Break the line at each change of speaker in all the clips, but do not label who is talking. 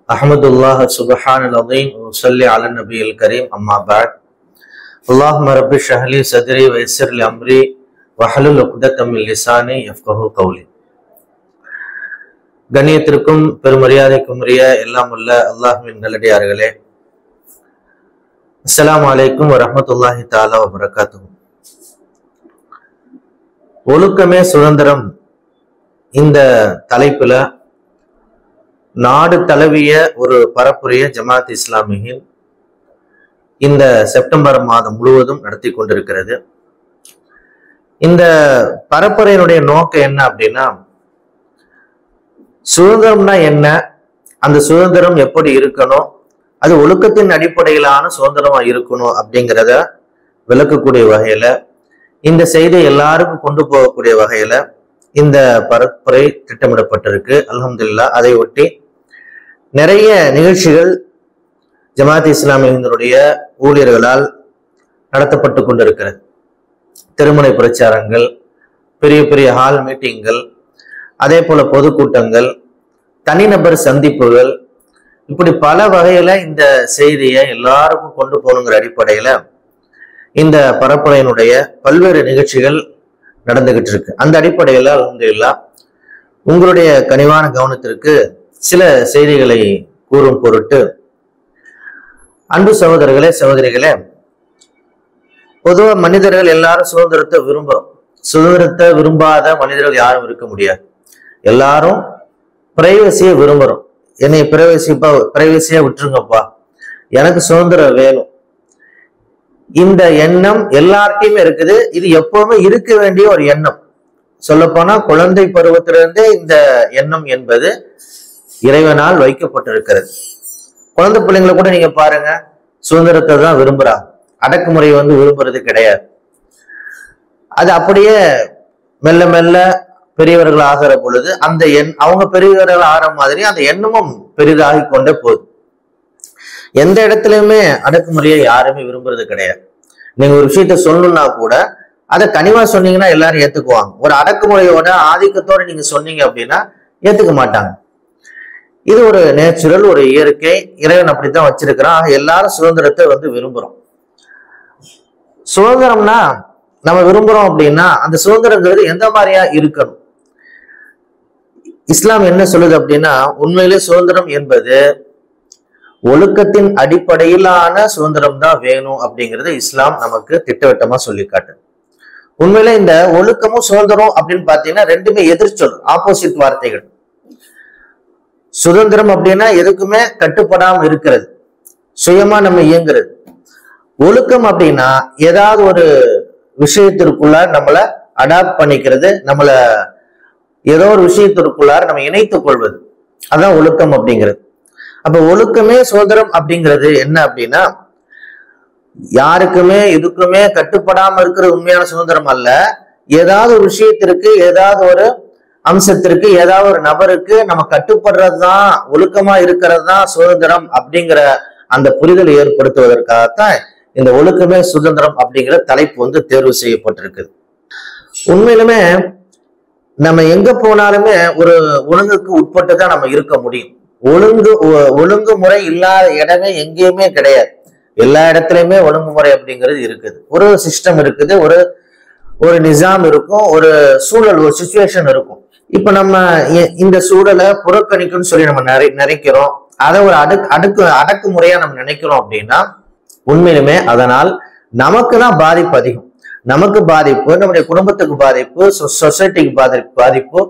अहमदुल्लाह सुब्हानल अज़ीम व सल्ली अला नबील करीम अम्मा बाद अल्लाहुम्मा रब्बि इश्रह ली सदरी व यस्सिर लि अम्री वहलुल उक़्दतम मिन लिसानी यफ्क़हू क़ौली. கண்ணியத்திற்கும் பெருமரியாதைக்கும் உரிய எல்லாம் உள்ள அல்லாஹ்வின் நல்லடியார்களே, அஸ்ஸலாமு அலைக்கும் வரஹ்மத்துல்லாஹி தஆலா வ பரகாத்துஹு. ஒழுக்கமே சுதந்திரம் இந்த தலைப்புல நாடு தழுவிய ஒரு பரப்புரைய ஜமாத் இஸ்லாமியின் இந்த செப்டம்பர் மாதம் முழுவதும் நடத்தி கொண்டிருக்கிறது. இந்த பரப்புரையினுடைய நோக்கம் என்ன அப்படின்னா, சுதந்திரம்னா என்ன, அந்த சுதந்திரம் எப்படி இருக்கணும், அது ஒழுக்கத்தின் அடிப்படையிலான சுதந்திரமா இருக்கணும் அப்படிங்கிறத விளக்கக்கூடிய வகையில, இந்த செய்தியை எல்லாருக்கும் கொண்டு போகக்கூடிய வகையில இந்த பரப்புரை திட்டமிடப்பட்டிருக்கு. அல்ஹம்துலில்லாஹ். அதை ஒட்டி நிறைய நிகழ்ச்சிகள் ஜமாத் இஸ்லாமியினுடைய ஊழியர்களால் நடத்தப்பட்டு கொண்டிருக்கிறது. திருமுனை பிரச்சாரங்கள், பெரிய பெரிய ஹால் மீட்டிங்கள், அதே போல பொதுக்கூட்டங்கள், தனிநபர் சந்திப்புகள், இப்படி பல வகையில இந்த செய்தியை எல்லாருக்கும் கொண்டு போகணுங்கிற அடிப்படையில இந்த பரப்புரையினுடைய பல்வேறு நிகழ்ச்சிகள் நடந்துகிட்டு இருக்கு. அந்த அடிப்படையில அல்ஹம்துலில்லாஹ் உங்களுடைய கனிவான கவனத்திற்கு சில செய்திகளை கூறும் பொருட்டு, அன்பு சகோதரர்களே சகோதரிகளே, பொதுவா மனிதர்கள் எல்லாரும் சுதந்திரத்தை விரும்புறோம். சுதந்திரத்தை விரும்பாத மனிதர்கள் யாரும் இருக்க முடியாது. எல்லாரும் பிரைவசியை விரும்புறோம். என்னை பிரைவசியா விட்டுருங்கப்பா, எனக்கு சுதந்திரம் வேணும். இந்த எண்ணம் எல்லார்ட்டையுமே இருக்குது. இது எப்பவுமே இருக்க வேண்டிய ஒரு எண்ணம். சொல்லப்போனா குழந்தை பருவத்திலிருந்தே இந்த எண்ணம் என்பது இறைவனால் வைக்கப்பட்டிருக்கிறது. குழந்தை பிள்ளைங்களை கூட நீங்க பாருங்க, சுதந்திரத்தை தான் விரும்புறாங்க, அடக்குமுறையை விரும்புறது கிடையாது. அது அப்படியே மெல்ல மெல்ல பெரியவர்கள் ஆகிற பொழுது அந்த அவங்க பெரியவர்கள் ஆகிற மாதிரி அந்த எண்ணமும் பெரிதாகி கொண்டே போகுது. எந்த இடத்துலயுமே அடக்குமுறையை யாருமே விரும்புறது கிடையாது. நீங்க ஒரு விஷயத்த சொல்லணும்னா கூட அதை கனிவா சொன்னீங்கன்னா எல்லாரும் ஏத்துக்குவாங்க. ஒரு அடக்குமுறையோட ஆதிக்கத்தோட நீங்க சொன்னீங்க அப்படின்னா ஏத்துக்க மாட்டாங்க. இது ஒரு நேச்சுரல், ஒரு இயற்கை, இறைவன் அப்படித்தான் வச்சிருக்கிறான். எல்லாரும் சுதந்திரத்தை விரும்புறோம். சுதந்திரம்னா நம்ம விரும்புறோம் அப்படின்னா அந்த சுதந்திரங்கிறது எந்த மாதிரியா இருக்கணும்? இஸ்லாம் என்ன சொல்லுது அப்படின்னா, உண்மையிலே சுதந்திரம் என்பது ஒழுக்கத்தின் அடிப்படையிலான சுதந்திரம் தான் வேணும் அப்படிங்கிறது இஸ்லாம் நமக்கு திட்டவட்டமா சொல்லி காட்டு. உண்மையில இந்த ஒழுக்கமும் சுதந்திரம் அப்படின்னு பாத்தீங்கன்னா ரெண்டுமே எதிர்ச்சொல், ஆப்போசிட் வார்த்தைகள். சுதந்திரம் அப்படின்னா எதுக்குமே கட்டுப்படாம இருக்கிறது, சுயமா நம்ம இயங்குறது. ஒழுக்கம் அப்படின்னா ஏதாவது ஒரு விஷயத்திற்குள்ளார் நம்மளை அடாப்ட் பண்ணிக்கிறது, நம்மள ஏதோ ஒரு விஷயத்திற்குள்ளார் நம்ம இணைத்துக் கொள்வது, அதான் ஒழுக்கம் அப்படிங்கிறது. அப்ப ஒழுக்கமே சுதந்திரம் அப்படிங்கிறது என்ன அப்படின்னா, யாருக்குமே எதுக்குமே கட்டுப்படாம இருக்கிற உண்மையான சுதந்திரம் அல்ல. ஏதாவது ஒரு விஷயத்திற்கு, ஏதாவது ஒரு அம்சத்திற்கு, ஏதாவது ஒரு நபருக்கு நம்ம கட்டுப்படுறது தான், ஒழுக்கமா இருக்கிறது தான் சுதந்திரம் அப்படிங்கிற அந்த புரிதலை ஏற்படுத்துவதற்காகத்தான் இந்த ஒழுக்கமே சுதந்திரம் அப்படிங்கிற தலைப்பு தேர்வு செய்யப்பட்டிருக்குது. உண்மையிலுமே நம்ம எங்க போனாலுமே ஒரு ஒழுங்குக்கு உட்பட்டு தான் நம்ம இருக்க முடியும். ஒழுங்குமுறை இல்லாத இடமே எங்கேயுமே கிடையாது. எல்லா இடத்துலயுமே ஒழுங்குமுறை அப்படிங்கிறது இருக்குது. ஒரு சிஸ்டம் இருக்குது, ஒரு நிசாம் இருக்கும், ஒரு சூழல், ஒரு சிச்சுவேஷன் இருக்கும். இப்ப நம்ம இந்த சூழலை புறக்கணிக்கும்னு சொல்லி நம்ம நினைக்கிறோம், அதை ஒரு அடக்குமுறையா நம்ம நினைக்கிறோம் அப்படின்னா உண்மையிலுமே அதனால் நமக்கு தான் பாதிப்பு அதிகம். நமக்கு பாதிப்பு, நம்முடைய குடும்பத்துக்கு பாதிப்பு, சொசைட்டிக்கு பாதிப்பு,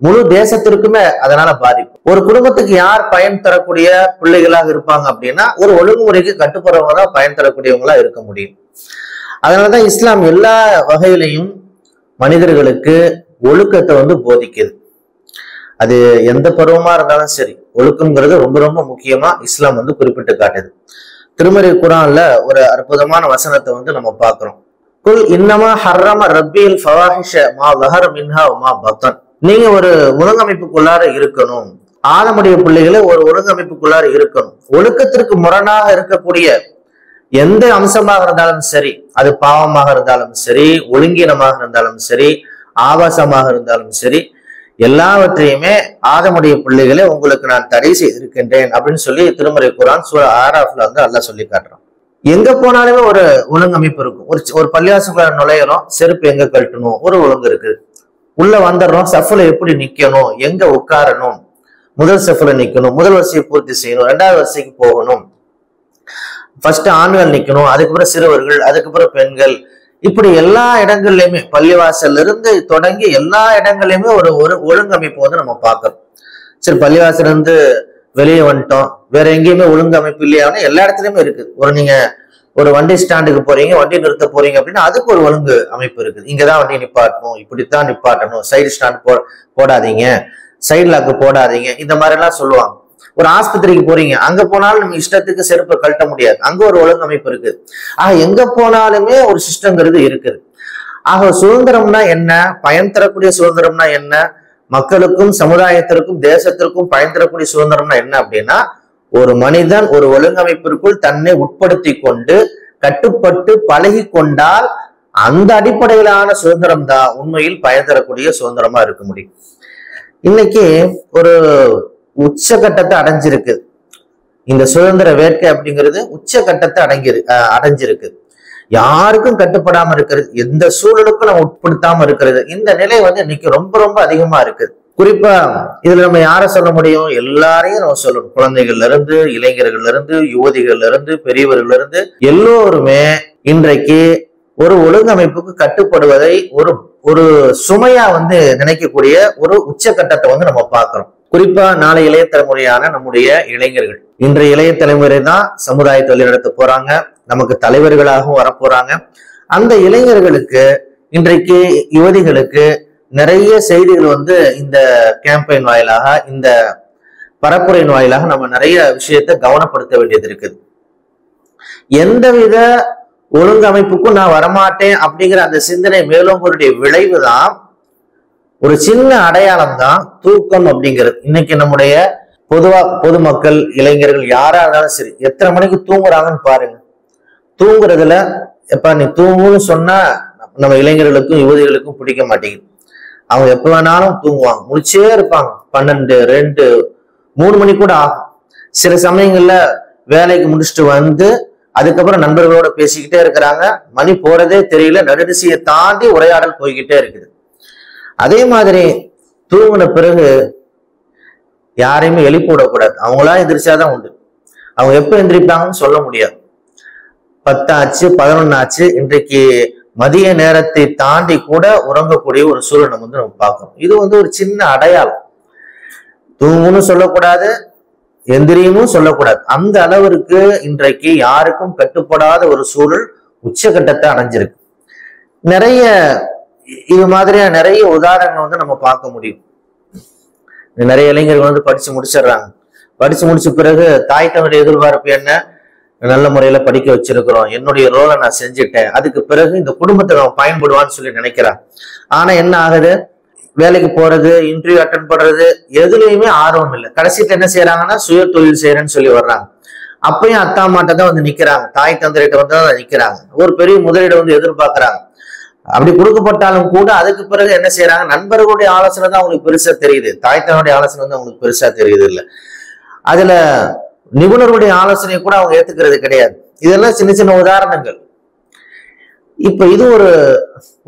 முழு தேசத்திற்குமே அதனால பாதிப்பு. ஒரு குடும்பத்துக்கு யார் பயன் தரக்கூடிய பிள்ளைகளாக இருப்பாங்க அப்படின்னா ஒரு ஒழுங்குமுறைக்கு கட்டுப்படுறவங்க தான் பயன் தரக்கூடியவங்களா இருக்க முடியும். அதனாலதான் இஸ்லாம் எல்லா வகையிலையும் மனிதர்களுக்கு ஒழுக்கத்தை போதிக்குது. அது எந்த பருவமா இருந்தாலும் சரி, ஒழுக்கம்ங்கிறது ரொம்ப ரொம்ப முக்கியமா இஸ்லாம் குறிப்பிட்டு காட்டுது. திருமறை குர்ஆன்ல ஒரு அற்புதமான வசனத்தை நம்ம பார்க்கிறோம். குல் இன்னமா ஹர்ரம ரப்பில் ஃபவாஹிஷ மா ஸஹர மின்ஹா வ மா பத்தன். நீங்க ஒரு ஒழுங்கமைப்புக்குள்ளார இருக்கணும். ஆதமுடைய பிள்ளைகளை ஒரு ஒழுங்கமைப்புக்குள்ளார இருக்கணும். ஒழுக்கத்திற்கு முரணாக இருக்கக்கூடிய எந்த அம்சமாக இருந்தாலும் சரி, அது பாவமாக இருந்தாலும் சரி, ஒழுங்கீனமாக இருந்தாலும் சரி, ஆபாசமாக இருந்தாலும் சரி, எல்லாவற்றையுமே ஆதமுடைய பிள்ளைகளை உங்களுக்கு நான் தடை செய்திருக்கின்றேன் அப்படின்னு சொல்லி திருமறை குர்ஆன் சூரா ஆராஃப்ல வந்து அல்லாஹ் சொல்லி காட்டுறான். எங்க போனாலுமே ஒரு ஒழுங்கமைப்பு இருக்கும். ஒரு பள்ளிவாசலுக்குள்ள நுழையிறோம், செருப்பு எங்க கழட்டணும் ஒரு ஒழுங்கு இருக்கு. உள்ள வந்துடுறோம், சஃப்ல எப்படி நிக்கணும், எங்க உட்காரணும், முதல் சஃப்ல நிக்கணும், முதல் வரிசையை பூர்த்தி செய்யணும், 2வது வரிசைக்கு போகணும், ஃபர்ஸ்ட் ஆண்கள் நிக்கணும், அதுக்கப்புறம் சிறுவர்கள், அதுக்கப்புறம் பெண்கள், இப்படி எல்லா இடங்கள்லயுமே பள்ளிவாசல்ல இருந்து தொடங்கி எல்லா இடங்கள்லயுமே ஒரு ஒழுங்கமைப்பு வந்து நம்ம பார்க்கறோம். சரி, பள்ளிவாசல் இருந்து வெளியே வந்துட்டோம், வேற எங்கேயுமே ஒழுங்கமைப்பு இல்லையான்னு எல்லா இடத்துலயுமே இருக்கு. நீங்க ஒரு வண்டி ஸ்டாண்டுக்கு போறீங்க, வண்டி நிறுத்த போறீங்க அப்படின்னா அதுக்கு ஒரு ஒழுங்கு அமைப்பு இருக்குது. இங்கதான் வண்டி நிப்பாட்டணும், இப்படித்தான் நிப்பாட்டணும், சைடு ஸ்டாண்ட் போடாதீங்க, சைடு லாக்கு போடாதீங்க, இந்த மாதிரி எல்லாம் சொல்லுவாங்க. ஒரு ஆஸ்பத்திரிக்கு போறீங்க, அங்க போனாலும் நம்ம இஷ்டத்துக்கு செருப்பை கழட்ட முடியாது, அங்க ஒரு ஒழுங்கமைப்பு இருக்கு. ஆக எங்க போனாலுமே ஒரு சிஸ்டம்ங்கிறது இருக்குது. ஆக சுதந்திரம்னா என்ன, பயன் தரக்கூடிய சுதந்திரம்னா என்ன, மக்களுக்கும் சமுதாயத்திற்கும் தேசத்திற்கும் பயன் தரக்கூடிய சுதந்திரம்னா என்ன அப்படின்னா, ஒரு மனிதன் ஒரு ஒழுங்கமைப்பிற்குள் தன்னை உட்படுத்தி கொண்டு கட்டுப்பட்டு பழகி கொண்டால் அந்த அடிப்படையிலான சுதந்திரம் தான் உண்மையில் பயன் தரக்கூடிய சுதந்திரமா இருக்க முடியும். இன்னைக்கு ஒரு உச்சகட்டத்தை அடைஞ்சிருக்கு இந்த சுதந்திர வேட்கை அப்படிங்கிறது, உச்சகட்டத்தை அடைஞ்சிருக்கு. யாருக்கும் கட்டுப்படாம இருக்கிறது, எந்த சூழலுக்கும் நம்ம உட்படுத்தாம இருக்கிறது, இந்த நிலை வந்து இன்னைக்கு ரொம்ப ரொம்ப அதிகமா இருக்கு. குறிப்பா இதுல நம்ம யார சொல்ல முடியும், எல்லாரையும் நம்ம சொல்லணும். குழந்தைகள்ல இருந்து, இளைஞர்கள்ல இருந்து, யுவதிகள்ல இருந்து, பெரியவர்கள்ல இருந்து எல்லோருமே இன்றைக்கு ஒரு ஒழுங்கமைப்புக்கு கட்டுப்படுவதை ஒரு சுமையா வந்து நினைக்கக்கூடிய ஒரு உச்சகட்டத்தை வந்து நம்ம பார்க்கிறோம். குறிப்பா நாளை இளைய தலைமுறையான நம்முடைய இளைஞர்கள், இன்றைய இளைய தலைமுறை தான் சமுதாயத்தை வழிநடத்த போறாங்க, நமக்கு தலைவர்களாகவும் வரப்போறாங்க. அந்த இளைஞர்களுக்கு இன்றைக்கு யுவதிகளுக்கு நிறைய செய்திகள் வந்து இந்த கேம்பெயின் வாயிலாக, இந்த பரப்புரையின் வாயிலாக நம்ம நிறைய விஷயத்தை கவனப்படுத்த வேண்டியது இருக்குது. எந்தவித ஒழுங்கமைப்புக்கும் நான் வரமாட்டேன் அப்படிங்கிற அந்த சிந்தனை மேலோங்கருடைய விளைவு தான், ஒரு சின்ன அடையாளம் தான் தூக்கம் அப்படிங்கிறது. இன்னைக்கு நம்முடைய பொதுமக்கள், இளைஞர்கள் யாரா இருந்தாலும் சரி, எத்தனை மணிக்கு தூங்குறாங்கன்னு பாருங்க. தூங்குறதுல எப்ப நீ தூங்குன்னு சொன்னா நம்ம இளைஞர்களுக்கும் யுவதிகளுக்கும் பிடிக்க மாட்டேங்குது. அவங்க எப்ப வேணாலும் தூங்குவாங்க, முடிச்சே இருப்பாங்க. 12, 2, 3 மணி கூட ஆகும். சில சமயங்கள்ல வேலைக்கு முடிச்சுட்டு வந்து அதுக்கப்புறம் நண்பர்களோட பேசிக்கிட்டே இருக்கிறாங்க, மணி போறதே தெரியல, நடுநிசையை தாண்டி உரையாடல் போய்கிட்டே இருக்குது. அதே மாதிரி தூங்கின பிறகு யாரையுமே எழுப்பி விடக்கூடாது, அவங்களா எந்திரிச்சாதான் உண்டு. அவங்க எப்ப எந்திரிப்பாங்கன்னு சொல்ல முடியாது. 10 ஆச்சு, 11 ஆச்சு, இன்றைக்கு மதிய நேரத்தை தாண்டி கூட உறங்கக்கூடிய ஒரு சூழல் வந்து நம்ம பார்க்கணும். இது வந்து ஒரு சின்ன அடையாளம். தூங்குன்னு சொல்லக்கூடாது, எந்திரியும் சொல்லக்கூடாது. அந்த அளவிற்கு இன்றைக்கு யாருக்கும் கட்டுப்படாத ஒரு சூழல் உச்சகட்டத்தை அடைஞ்சிருக்கு. நிறைய இது மாதிரியான நிறைய உதாரணங்கள் வந்து நம்ம பார்க்க முடியும். நிறைய இளைஞர்கள் வந்து படிச்சு முடிச்சிடுறாங்க. படிச்சு முடிச்ச பிறகு தாய் தன்னுடைய எதிர்பார்ப்பு என்ன, நல்ல முறையில படிக்க வச்சிருக்கிறோம், என்னுடைய ரோலை நான் செஞ்சுட்டேன், அதுக்கு பிறகு இந்த குடும்பத்தை நம்ம பயன்படுவான்னு சொல்லி நினைக்கிறான். ஆனா என்ன ஆகுது, வேலைக்கு போறது, இன்டர்வியூ அட்டன் பண்றது, எதுலையுமே ஆர்வம் இல்லை. கடைசிட்டு என்ன செய்யறாங்கன்னா சுய தொழில் செய்யறேன்னு சொல்லி வர்றாங்க. அப்பயும் அத்தா மாட்ட தான் வந்து நிக்கிறாங்க, தாய் தந்தையிட்ட வந்து தான் நிக்கிறாங்க. ஒரு பெரிய முதலீடு வந்து எதிர்பார்க்கறாங்க. அப்படி கொடுக்கப்பட்டாலும் கூட அதுக்கு பிறகு என்ன செய்யறாங்க, நண்பர்களுடைய ஆலோசனை தான் அவங்களுக்கு பெருசா தெரியுது, தாய் தன்னுடைய ஆலோசனை வந்து அவங்களுக்கு பெருசா தெரியுது இல்லை. அதுல நிபுணர்களுடைய ஆலோசனையை கூட அவங்க ஏத்துக்கிறது கிடையாது. இதெல்லாம் சின்ன சின்ன உதாரணங்கள். இப்ப இது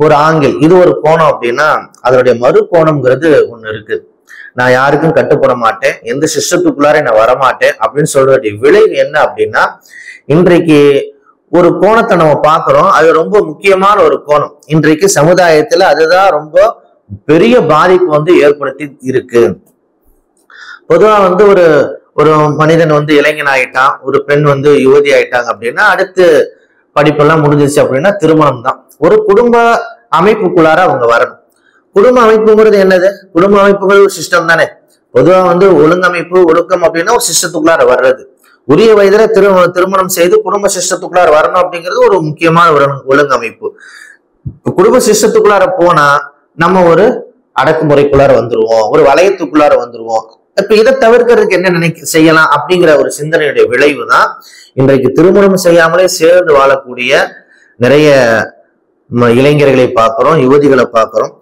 ஒரு ஆங்கிள், இது ஒரு கோணம் அப்படின்னா அதனுடைய மறு கோணம்ங்கிறது ஒண்ணு இருக்கு. நான் யாருக்கும் கட்டுப்பட மாட்டேன், எந்த சிஸ்டத்துக்குள்ளார நான் வரமாட்டேன் அப்படின்னு சொல்ற வேண்டிய விளைவு என்ன அப்படின்னா, இன்றைக்கு ஒரு கோணத்தை நம்ம பார்க்கிறோம். அது ரொம்ப முக்கியமான ஒரு கோணம். இன்றைக்கு சமுதாயத்துல அதுதான் ரொம்ப பெரிய பாதிப்பு வந்து ஏற்படுத்தி இருக்கு. பொதுவா வந்து ஒரு மனிதன் வந்து இளைஞன் ஆயிட்டான், ஒரு பெண் வந்து யுவதி ஆயிட்டாங்க அப்படின்னா அடுத்து படிப்பெல்லாம் முடிஞ்சிச்சு அப்படின்னா திருமணம் தான். ஒரு குடும்ப அமைப்புக்குள்ளார அவங்க வரணும். குடும்ப அமைப்புங்கிறது என்னது, குடும்ப அமைப்புகள் ஒரு சிஸ்டம் தானே. பொதுவா வந்து ஒழுங்கமைப்பு, ஒழுக்கம் அப்படின்னா ஒரு சிஸ்டத்துக்குள்ளார வர்றது. உரிய வயதுல திருமணம் செய்து குடும்ப சிஸ்டத்துக்குள்ளார வரணும் அப்படிங்கிறது ஒரு முக்கியமான ஒரு ஒழுங்கமைப்பு. குடும்ப சிஸ்டத்துக்குள்ளார போனா நம்ம ஒரு அடக்குமுறைக்குள்ளார வந்துருவோம், ஒரு வளையத்துக்குள்ளார வந்துருவோம். இப்ப இதை தவிர்க்கிறதுக்கு என்ன செய்யலாம் அப்படிங்கிற ஒரு சிந்தனையுடைய விளைவு தான் இன்றைக்கு திருமணம் செய்யாமலே சேர்ந்து வாழக்கூடிய நிறைய இளைஞர்களை பார்க்கிறோம், யுவதிகளை பார்க்கிறோம்.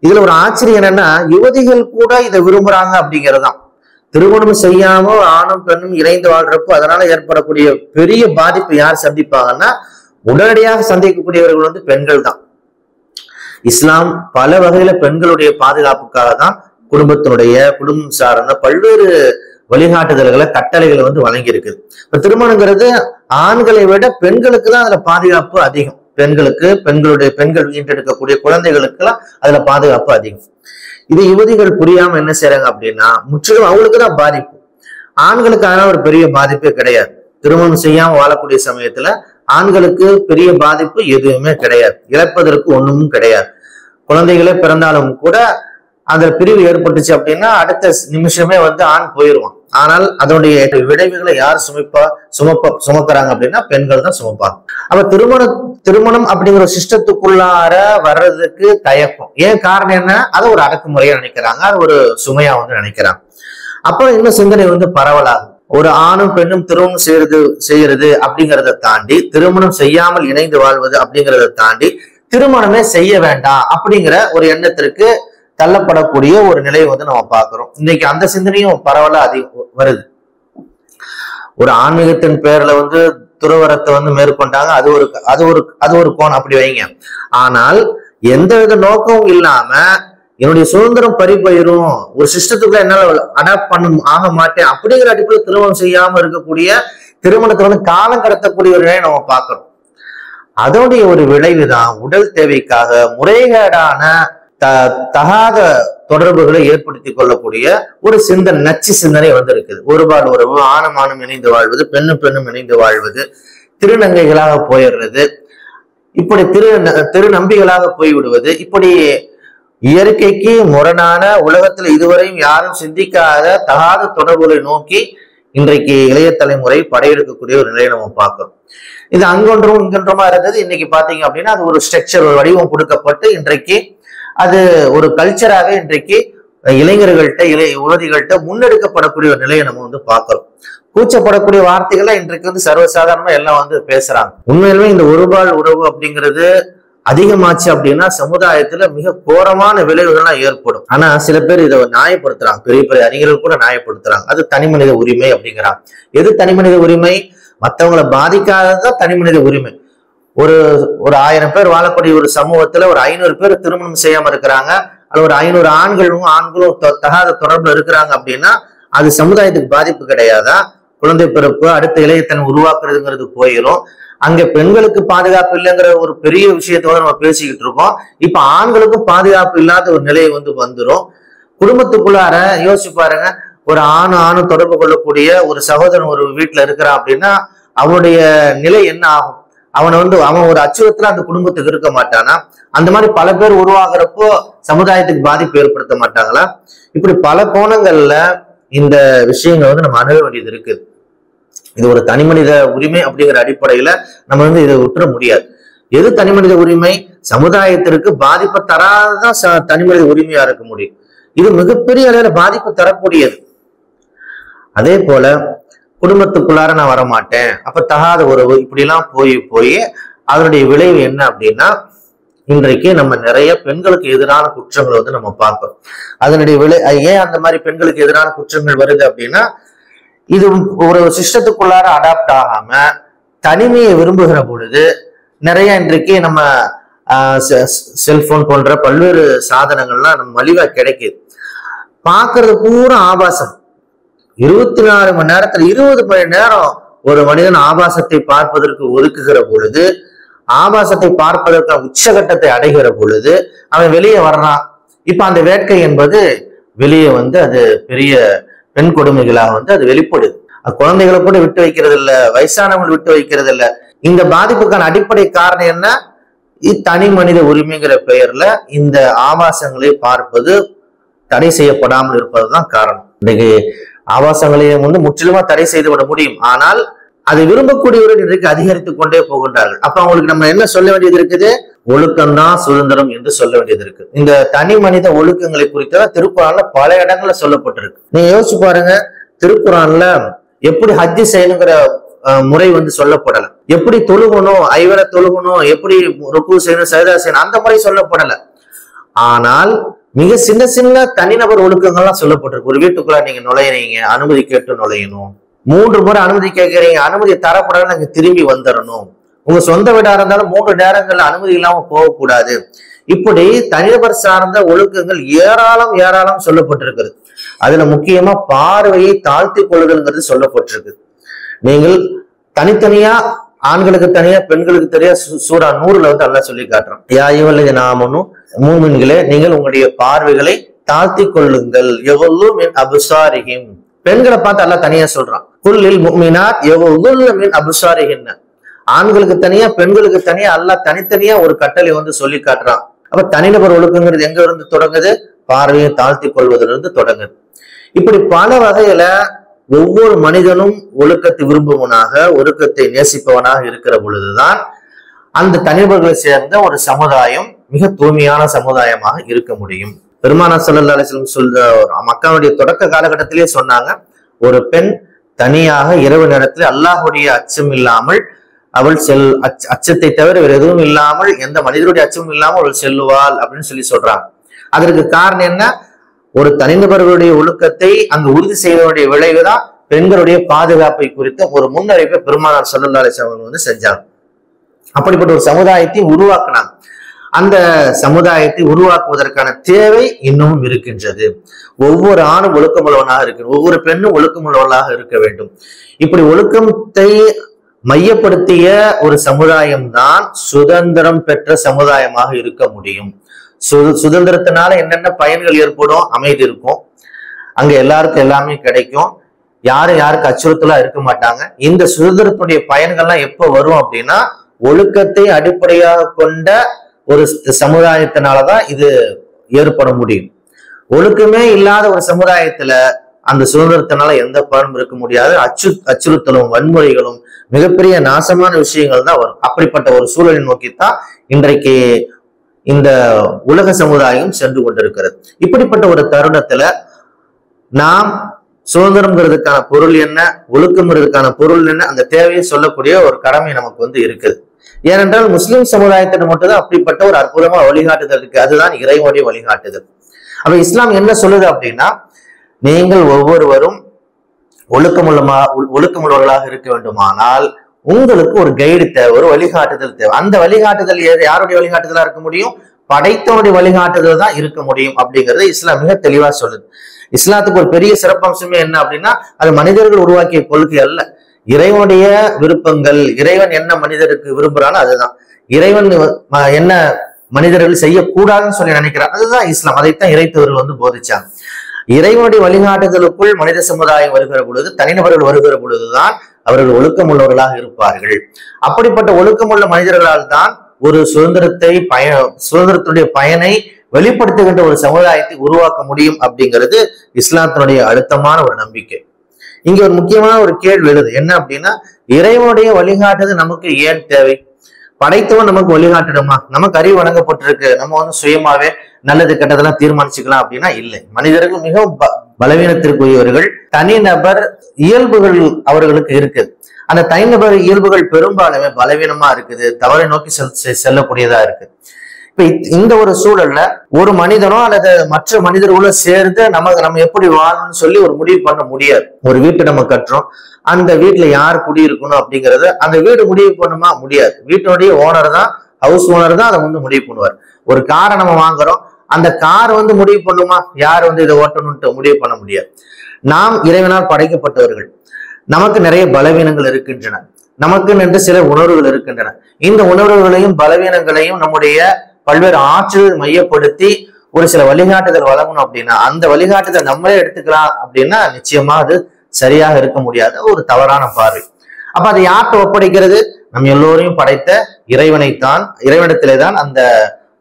இதுல ஒரு ஆச்சரியம் என்னன்னா, யுவதிகள் கூட இதை விரும்புறாங்க அப்படிங்கிறதுதான். திருமணம் செய்யாம ஆணும் பெண்ணும் இணைந்து வாழ்றப்போ அதனால ஏற்படக்கூடிய பெரிய பாதிப்பு யார் சந்திப்பாங்கன்னா, உடனடியாக சந்திக்கக்கூடியவர்கள் வந்து பெண்கள் தான். இஸ்லாம் பல வகையில பெண்களுடைய பாதுகாப்புக்காக தான் குடும்பம் சார்ந்த பல்வேறு வழிகாட்டுதல்களை கட்டளைகளை வந்து வழங்கி இருக்குது. இப்ப திருமணங்கிறது ஆண்களை விட பெண்களுக்கு தான் அதுல பாதுகாப்பு அதிகம். பெண்கள் ஈன்றெடுக்கக்கூடிய குழந்தைகளுக்கு எல்லாம் அதுல பாதுகாப்பு அதிகம். இது யுவதிகள் புரியாம என்ன செய்யறாங்க அப்படின்னா, முற்றிலும் அவங்களுக்கு தான் பாதிப்பு. ஆண்களுக்கு அதனால ஒரு பெரிய பாதிப்பே கிடையாது. திருமணம் செய்யாம வாழக்கூடிய சமயத்துல ஆண்களுக்கு பெரிய பாதிப்பு எதுவுமே கிடையாது. இழப்பதற்கு ஒண்ணும் கிடையாது. குழந்தைகளே பிறந்தாலும் கூட அந்த பிரிவு ஏற்பட்டுச்சு அப்படின்னா அடுத்த நிமிஷமே வந்து ஆண் போயிடுவான். ஆனால் அதனுடைய விளைவுகளை யார் சுமக்கிறாங்க அப்படின்னா பெண்கள் தான் சுமப்பாங்க. அப்ப திருமணம் அப்படிங்கிற சிஸ்டத்துக்குள்ளார வர்றதுக்கு தயக்கம். ஏன் காரணம் என்ன? அதை ஒரு அடக்குமுறையா நினைக்கிறாங்க, அது ஒரு சுமையா வந்து நினைக்கிறாங்க. அப்புறம் இன்னும் சிந்தனை வந்து பரவலாகும். ஒரு ஆணும் பெண்ணும் திருமணம் செய்யறது அப்படிங்கிறத தாண்டி, திருமணம் செய்யாமல் இணைந்து வாழ்வது அப்படிங்கிறத தாண்டி திருமணமே செய்ய வேண்டாம் அப்படிங்கிற ஒரு எண்ணத்திற்கு தள்ளப்படக்கூடிய ஒரு நிலையை வந்து நம்ம பார்க்கிறோம். இன்னைக்கு அந்த சிந்தனையும் பரவலா அதிகம் வருது. ஒரு ஆன்மீகத்தின் பேர்ல வந்து துறவரத்தை வந்து மேற்கொண்டாங்க. அது ஒரு கோணம் அப்படி வைங்க. ஆனால் எந்த வித நோக்கமும் இல்லாம என்னுடைய சுதந்திரம் பறிபோயிரும், ஒரு சிஸ்டத்துக்குள்ள என்னால அடாப்ட் ஆக மாட்டேன் அப்படிங்கிற அடிப்படையில் திருமணம் செய்யாம இருக்கக்கூடிய, திருமணத்தை வந்து காலம் கடத்தக்கூடிய ஒரு நிலையை நம்ம பார்க்கிறோம். அதோடைய ஒரு விளைவுதான் உடல் தேவைக்காக முறைகேடான தகாத தொடர்புகளை ஏற்படுத்தி கொள்ளக்கூடிய ஒரு நச்சு சிந்தனை வந்து இருக்குது. ஒருபால் உறவு, ஆணும் இணைந்து வாழ்வது, பெண்ணும் இணைந்து வாழ்வது, திருநங்கைகளாக போயிடுறது, இப்படி திருநம்பிகளாக போய்விடுவது, இப்படி இயற்கைக்கு முரணான, உலகத்துல இதுவரையும் யாரும் சிந்திக்காத தகாத தொடர்புகளை நோக்கி இன்றைக்கு இளைய தலைமுறை படையெடுக்கக்கூடிய ஒரு நிலையை நம்ம பார்க்கிறோம். இது அங்கொன்றும் இங்கொன்றுமா இருந்தது. இன்னைக்கு பாத்தீங்க அப்படின்னா அது ஒரு ஸ்ட்ரக்சர், ஒரு வடிவம் கொடுக்கப்பட்டு இன்றைக்கு அது ஒரு கல்ச்சராக இன்றைக்கு இளைஞர்கள்ட்ட யுவதிகள்கிட்ட முன்னெடுக்கப்படக்கூடிய ஒரு நிலையை நம்ம வந்து பார்க்கிறோம். கூச்சப்படக்கூடிய வார்த்தைகளை இன்றைக்கு வந்து சர்வசாதாரணமா எல்லாம் வந்து பேசுறாங்க. உண்மையிலுமே இந்த ஒருபால் உறவு அப்படிங்கிறது அதிகமாச்சு அப்படின்னா சமுதாயத்துல மிக கோரமான விளைவுகள்லாம் ஏற்படும். ஆனா சில பேர் இதை நியாயப்படுத்துறாங்க, பெரிய பெரிய அறிஞர்கள் கூட நியாயப்படுத்துறாங்க. அது தனி மனித உரிமை அப்படிங்கிறாங்க. எது தனி மனித உரிமை? மற்றவங்களை பாதிக்காததான் தனி மனித உரிமை. ஒரு 1000 பேர் வாழக்கூடிய ஒரு சமூகத்துல ஒரு 500 பேர் திருமணம் செய்யாம இருக்கிறாங்க, அது ஒரு 500 ஆண்களும் தகாத தொடர்புல இருக்கிறாங்க அப்படின்னா அது சமுதாயத்துக்கு பாதிப்பு கிடையாதா? குழந்தை பிறப்பு, அடுத்த இளையத்தனை உருவாக்குறதுங்கிறது போயிடும். அங்க பெண்களுக்கு பாதுகாப்பு இல்லைங்கிற ஒரு பெரிய விஷயத்தோட நம்ம பேசிக்கிட்டு இருக்கோம். இப்ப ஆண்களுக்கும் பாதுகாப்பு இல்லாத ஒரு நிலை வந்து வந்துடும். குடும்பத்துக்குள்ளார யோசிச்சு பாருங்க, ஒரு ஆணும் தொடர்பு கொள்ளக்கூடிய ஒரு சகோதரன் ஒரு வீட்டுல இருக்கிறான் அப்படின்னா அவனுடைய நிலை என்ன ஆகும்? அவன் ஒரு அச்சுறுத்தல அந்த குடும்பத்துக்கு இருக்க மாட்டானா? அந்த மாதிரி பல பேர் உருவாகிறப்போ சமுதாயத்துக்கு பாதிப்பு ஏற்படுத்த மாட்டாங்களா? இப்படி பல கோணங்கள்ல இந்த விஷயங்கள் வந்து நம்ம அணுக வேண்டியது இருக்குது. இது ஒரு தனி மனித உரிமை அப்படிங்கிற அடிப்படையில நம்ம வந்து இதை விட்டுற முடியாது. எது தனி மனித உரிமை? சமுதாயத்திற்கு பாதிப்பை தராதான் தனி மனித உரிமையா இருக்க முடியும். இது மிகப்பெரிய அளவுல பாதிப்பு தரக்கூடியது. அதே போல குடும்பத்துக்குள்ளார நான் வரமாட்டேன், அப்ப தகாத உறவு, இப்படி எல்லாம் போய் அதனுடைய விளைவு என்ன அப்படின்னா இன்றைக்கு நம்ம நிறைய பெண்களுக்கு எதிரான குற்றங்களை வந்து நம்ம பார்க்கிறோம். அதனுடைய ஏன் அந்த மாதிரி பெண்களுக்கு எதிரான குற்றங்கள் வருது அப்படின்னா, இது ஒரு சிஸ்டத்துக்குள்ளார அடாப்ட் ஆகாம தனிமையை விரும்புகிற பொழுது நிறைய இன்றைக்கு நம்ம செல்போன் போன்ற பல்வேறு சாதனங்கள்லாம் நம்ம மலிவா கிடைக்குது. பார்க்கறது பூரா ஆபாசம். 24 மணி நேரத்துல 20 மணி நேரம் ஒரு மனிதன் ஆபாசத்தை பார்ப்பதற்கு ஒதுக்குகிற பொழுது, ஆபாசத்தை பார்ப்பதற்கு உச்சகட்டத்தை அடைகிற பொழுது அவன் வெளியே வர்றான். இப்ப அந்த வேட்கை என்பது வெளியே வந்து அது பெரிய பெண் கொடுமைகளாக வந்து அது வெளிப்படுது. குழந்தைகளை கூட விட்டு வைக்கிறது இல்லை, வயசானவங்களை விட்டு வைக்கிறது இல்லை. இந்த பாதிப்புக்கான அடிப்படை காரணம் என்ன? தனி மனித உரிமைங்கிற பெயர்ல இந்த ஆபாசங்களை பார்ப்பது தடை செய்யப்படாமல் இருப்பதுதான் காரணம். இன்னைக்கு ஆபாசங்களை வந்து முற்றிலுமா தடை செய்து விட முடியும், ஆனால் அதை விரும்பக்கூடியவர்கள் இன்றைக்கு அதிகரித்துக் கொண்டே போகின்றார்கள். அப்ப அவங்களுக்கு நம்ம என்ன சொல்ல வேண்டியது இருக்குது? ஒழுக்கம்தான் சுதந்திரம் என்று சொல்ல வேண்டியது இருக்கு. இந்த தனி மனித ஒழுக்கங்களை குறித்து திருக்குறான்ல பல இடங்கள்ல சொல்லப்பட்டிருக்கு. நீங்க யோசிச்சு பாருங்க, திருக்குறான்ல எப்படி ஹஜ்ஜி செய்யணுங்கிற முறை வந்து சொல்லப்படல, எப்படி தொழுகணும், ஐவரை தொழுகணும், எப்படி ருக்கு செய்யணும், சஜதா செய்யணும், அந்த முறை சொல்லப்படல. ஆனால் மிக சின்ன சின்ன தனிநபர் ஒழுக்கங்கள்லாம் சொல்லப்பட்டிருக்கு. ஒரு வீட்டுக்குள்ள நீங்க நுழையிறீங்க, அனுமதி கேட்டு நுழையணும். 3 முறை அனுமதி கேட்கறீங்க, அனுமதி தரப்படாத நீங்க திரும்பி வந்துடணும். உங்க சொந்த வீடா இருந்தாலும் 3 நேரங்கள்ல அனுமதி இல்லாம போகக்கூடாது. இப்படி தனிநபர் சார்ந்த ஒழுக்கங்கள் ஏராளம் ஏராளம் சொல்லப்பட்டிருக்கிறது. அதுல முக்கியமா பார்வையை தாழ்த்தி கொள்ளுதல்ங்கிறது சொல்லப்பட்டிருக்கு. நீங்கள் தனித்தனியா ஆண்களுக்கு தனியா பெண்களுக்கு தனியா சூரா 100ல வந்து அல்லாஹ் சொல்லி காட்டுறான். யா அய்யுஹல்லதீன ஆமனூ மூமின்களே, நீங்கள் உங்களுடைய பார்வைகளை தாழ்த்தி கொள்ளுங்கள். யகுல்லூ மின் அப்சாரிஹிம், பெண்களை பார்த்து அல்லாஹ் தனியா சொல்றான். குல்லில் முஃமினாத் யகுல்லுன மின் அப்சாரிஹின்ன, ஆண்களுக்கு தனியா பெண்களுக்கு தனியா அல்லாஹ் தனித்தனியா ஒரு கட்டளை வந்து சொல்லி காட்டுறான். அப்ப தனிநபர் ஒழுக்கங்கிறது எங்க இருந்து தொடங்குது? பார்வையை தாழ்த்தி கொள்வதிலிருந்து தொடங்குது. இப்படி பல வகையில ஒவ்வொரு மனிதனும் ஒழுக்கத்தை விரும்புவனாக, ஒழுக்கத்தை நேசிப்பவனாக இருக்கிற பொழுதுதான் அந்த தனிநபர்களை சேர்ந்த ஒரு சமுதாயம் மிக தூய்மையான சமுதாயமாக இருக்க முடியும். பெருமானார் ஸல்லல்லாஹு அலைஹி வஸல்லம் சொல்ற மக்காவுடைய தொடக்க காலகட்டத்திலேயே சொன்னாங்க, ஒரு பெண் தனியாக இரவு நேரத்தில் அல்லாஹ்வுடைய அச்சம் இல்லாமல் அவள் அச்சத்தை தவிர வேறு எதுவும் இல்லாமல், எந்த மனிதருடைய அச்சமும் இல்லாமல் அவள் செல்லுவாள் அப்படின்னு சொல்லி சொல்றாங்க. அதற்கு காரணம் என்ன? ஒரு தனிநபர்களுடைய ஒழுக்கத்தை அங்கு உறுதி செய்வதனுடைய விளைவுதான் பெண்களுடைய பாதுகாப்பை குறித்த ஒரு முன்னறிப்பை பெருமானார் ஸல்லல்லாஹு அலைஹி வஸல்லம் வந்து செஞ்சாங்க. அப்படிப்பட்ட ஒரு சமுதாயத்தை உருவாக்கினாங்க. அந்த சமுதாயத்தை உருவாக்குவதற்கான தேவை இன்னமும் இருக்கின்றது. ஒவ்வொரு ஆணும் ஒழுக்கமுள்ளவனாக இருக்கு, ஒவ்வொரு பெண்ணும் ஒழுக்கமுள்ளவனாக இருக்க வேண்டும். இப்படி ஒழுக்கத்தை மையப்படுத்திய ஒரு சமுதாயம் தான் சுதந்திரம் பெற்ற சமுதாயமாக இருக்க முடியும். சுதந்திரத்தினால என்னென்ன பயன்கள் ஏற்படும்? அமைதி இருக்கும், அங்க எல்லாருக்கும் எல்லாமே கிடைக்கும், யாரும் யாருக்கு அச்சுறுத்தலா இருக்க மாட்டாங்க. இந்த சுதந்திரத்துடைய பயன்கள்லாம் எப்ப வரும் அப்படின்னா, ஒழுக்கத்தை அடிப்படையாக கொண்ட ஒரு சமுதாயத்தினாலதான் இது ஏற்பட முடியும். ஒழுக்கமே இல்லாத ஒரு சமுதாயத்துல அந்த சுதந்திரத்தினால எந்த பலனும் இருக்க முடியாது. அச்சுறுத்தலும் வன்முறைகளும் மிகப்பெரிய நாசமான விஷயங்கள் தான் வரும். அப்படிப்பட்ட ஒரு சூழலை நோக்கித்தான் இன்றைக்கு இந்த உலக சமுதாயம் சென்று கொண்டிருக்கிறது. இப்படிப்பட்ட ஒரு தருணத்துல நாம் சுதந்திரம்ங்கிறதுக்கான பொருள் என்ன, ஒழுக்கம்ங்கிறதுக்கான பொருள் என்ன, அந்த தேவையை சொல்லக்கூடிய ஒரு கடமை நமக்கு வந்து இருக்குது. ஏனென்றால் முஸ்லிம் சமுதாயத்திற்கு மட்டும்தான் அப்படிப்பட்ட ஒரு அற்புதமான வழிகாட்டுதல் இருக்கு. அதுதான் இறைவனுடைய வழிகாட்டுதல். அப்ப இஸ்லாம் என்ன சொல்லுது அப்படின்னா, நீங்கள் ஒவ்வொருவரும் ஒழுக்கமுள்ளவர்களாக இருக்க வேண்டுமானால் உங்களுக்கு ஒரு கைடு தேவை, ஒரு வழிகாட்டுதல் தேவை. அந்த வழிகாட்டுதல் யாருடைய வழிகாட்டுதலா இருக்க முடியும்? படைத்தவனுடைய வழிகாட்டுதல் தான் இருக்க முடியும் அப்படிங்கறது இஸ்லாம் மிக தெளிவா சொல்லுது. இஸ்லாத்துக்கு ஒரு பெரிய சிறப்பம்சமே என்ன அப்படின்னா, அது மனிதர்கள் உருவாக்கிய கொள்கை அல்ல, இறைவனுடைய விருப்பங்கள். இறைவன் என்ன மனிதருக்கு விரும்புறானோ அதுதான். இறைவன் என்ன மனிதர்கள் செய்யக்கூடாதுன்னு சொல்லி நினைக்கிறான், அதுதான் இஸ்லாம். அதைத்தான் இறைத்தவர்கள் வந்து போதிச்சாங்க. இறைவனுடைய வழிகாட்டுதலுக்குள் மனித சமுதாயம் வருகிற பொழுது, தனிநபர்கள் வருகிற பொழுதுதான் அவர்கள் ஒழுக்கம் உள்ளவர்களாக இருப்பார்கள். அப்படிப்பட்ட ஒழுக்கமுள்ள மனிதர்களால் தான் ஒரு சுதந்திரத்துடைய பயனை வெளிப்படுத்துகின்ற ஒரு சமுதாயத்தை உருவாக்க முடியும் அப்படிங்கிறது இஸ்லாத்தினுடைய அழுத்தமான ஒரு நம்பிக்கை. இங்க ஒரு முக்கியமான ஒரு கேள்வி எழுது, என்ன அப்படின்னா, இறைவனுடைய வழிகாட்டுதல் நமக்கு ஏன் தேவை? படைத்தவன் நமக்கு வழிகாட்டணுமா? நமக்கு அறிவு வழங்கப்பட்டிருக்கு, நம்ம வந்து சுயமாவே நல்லது கெட்டதெல்லாம் தீர்மானிச்சுக்கலாம் அப்படின்னா இல்லை. மனிதர்கள் மிகவும் பலவீனத்திற்குரியவர்கள். தனிநபர் இயல்புகள் அவர்களுக்கு இருக்குது. அந்த தனிநபர் இயல்புகள் பெரும்பாலுமே பலவீனமா இருக்குது, தவறை நோக்கி செல்லக்கூடியதா இருக்கு. இப்ப இந்த ஒரு சூழல்ல ஒரு மனிதனோ அல்லது மற்ற மனிதர்களோ சேர்ந்து நம்ம எப்படி வாழணும்னு சொல்லி ஒரு முடிவு பண்ண முடியாது. ஒரு வீட்டை நம்ம கட்டுறோம், அந்த வீட்டுல யார் குடியிருக்கணும் அப்படிங்கறத அந்த வீடு முடிவு பண்ணுமா? முடியாது. வீட்டினுடைய ஓனர் தான், ஹவுஸ் ஓனர் தான் அதை வந்து முடிவு பண்ணுவார். ஒரு காரை நம்ம வாங்குறோம், அந்த கார் வந்து முடிவு பண்ணுமா? யார் வந்து இதை ஓட்டணும்ட்டு முடிவு பண்ண முடியாது. நாம் இறைவனால் படைக்கப்பட்டவர்கள், நமக்கு நிறைய பலவீனங்கள் இருக்கின்றன, நமக்கு என்று சில உணர்வுகள் இருக்கின்றன. இந்த உணர்வுகளையும் பலவீனங்களையும் நம்முடைய பல்வேறு ஆற்றல் மையப்படுத்தி ஒரு சில வழிகாட்டுதல் வழங்கணும் அப்படின்னா, அந்த வழிகாட்டுதல் நம்மளே எடுத்துக்கலாம் அப்படின்னா நிச்சயமா அது சரியாக இருக்க முடியாத ஒரு தவறான பார்வை. அப்ப அதை யார்கிட்ட ஒப்படைக்கிறது? நம்ம எல்லோரையும் படைத்த இறைவனிடத்திலே தான் அந்த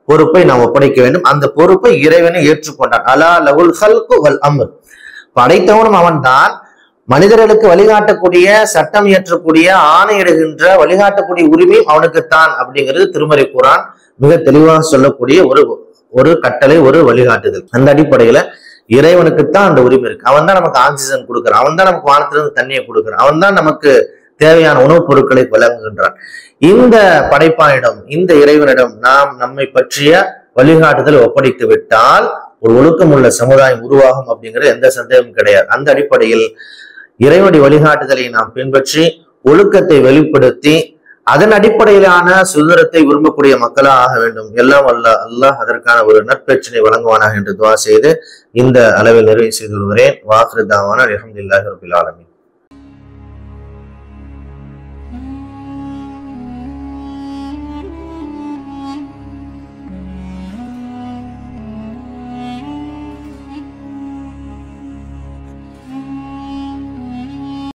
பொறுப்பை நாம் ஒப்படைக்க வேண்டும். அந்த பொறுப்பை இறைவனை ஏற்றுக்கொண்டான். அலா லஹுல் ஹல்கு வல் அம்ர், படைத்தவனும் அவன் தான், மனிதர்களுக்கு வழிகாட்டக்கூடிய, சட்டம் இயற்றக்கூடிய, ஆணையிடுகின்ற, வழிகாட்டக்கூடிய உரிமையும் அவனுக்குத்தான் அப்படிங்கிறது திருமறை குர்ஆன் மிக தெளிவாக சொல்லக்கூடிய ஒரு கட்டளை, ஒரு வழிகாட்டுதல். அந்த அடிப்படையில இறைவனுக்குத்தான் அந்த உரிமை இருக்கு. அவன் தான் நமக்கு ஆக்சிஜன் கொடுக்குறான், அவன் தான் நமக்கு வானத்திலிருந்து தண்ணியை கொடுக்குறான், அவன் தான் நமக்கு தேவையான உணவுப் பொருட்களை வழங்குகின்றான். இந்த படைப்பானிடம், இந்த இறைவனிடம் நாம் நம்மை பற்றிய வழிகாட்டுதல் ஒப்படைத்து விட்டால் ஒரு ஒழுக்கமுள்ள சமுதாயம் உருவாகும் அப்படிங்கிற எந்த சந்தேகமும் கிடையாது. அந்த அடிப்படையில் இறைவனுடைய வழிகாட்டுதலை நாம் பின்பற்றி ஒழுக்கத்தை வெளிப்படுத்தி அதன் அடிப்படையிலான சுதந்திரத்தை விரும்பக்கூடிய மக்களாக ஆக வேண்டும். எல்லாம் அல்லாஹ் அதற்கான ஒரு நற்பெற்றினை வழங்குவானாக என்று துவா செய்து இந்த அளவில் நிறைவு செய்து வருகிறேன். வாஹிரு தாவானா அல்ஹம்துலில்லாஹி ரப்பில் ஆலமீன்.